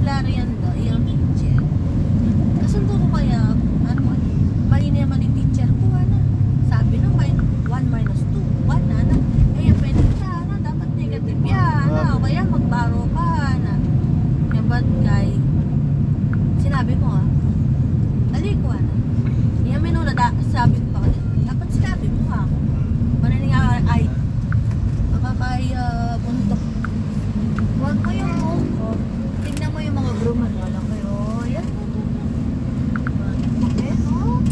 klaro yan do, yung teacher. Kasundo ko kaya, ano, mali na naman yung teacher ko, ano. Sabi na, 1 minus 2, 1 na, ano. Eh, pwede ka, ano, dapat negative yan, ano. Kaya magbaro ka, ano. Kaya ba't kay, sinabi mo, ali ko, ano. Yan minuna, sabi ko pa kanina, dapat sinabi mo, ha. Manaling ay, makakaya, buntok. Huwag mo yung mo. Tignan mo yung mga gruman. Wala kayo. Yan. Okay, no?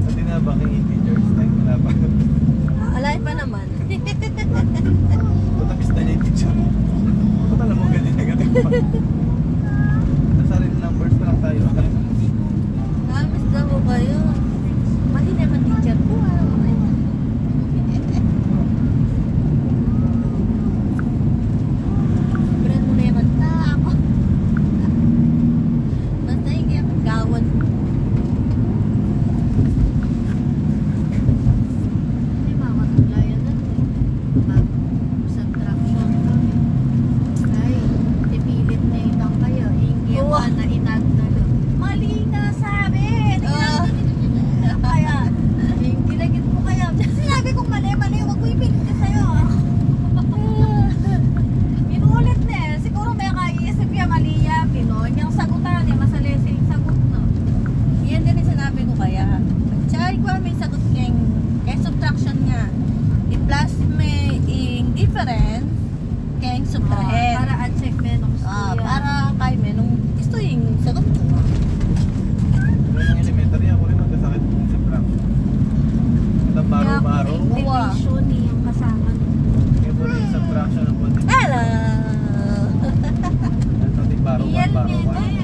Sa tinabang yung teachers, wala pa. Alay pa naman. Patapis na niya yung teacher. Ba't alam mo ganyan negative pa? Sa sarili numbers pa lang tayo. Namis na mo kayo. Mali naman teacher ko. Brand mo na yung kanta ako. Basta yung kaya gawan. Hindi makakatulayan natin. Mag-subtraction kami. Ay, ipilit na itang kayo. Hindi yung na inad na lo. Mali nga sabi! Kaya, ginagit mo kaya. Sinabi kong mali, huwag ko ipilit ka sa'yo. Inuulit na eh. Siguro may kaiisip yung mali yan. Pinoy. Yung sagutan eh, masalisi yung sagot no. Yan din yung sinabi ko kaya. Tsaka ko may sagot kaya subtraction nga. I-plus may difference kaya yung subtrahen. Para at-check me nung para kay me nung gusto yung sagot ko. Yung elementary, ako rin magkasakit sa prank. Itang baro-baro. Division yung kasama nyo. Kaya po rin sa fraction ng konti. Hello! At ating baro-baro. Yan,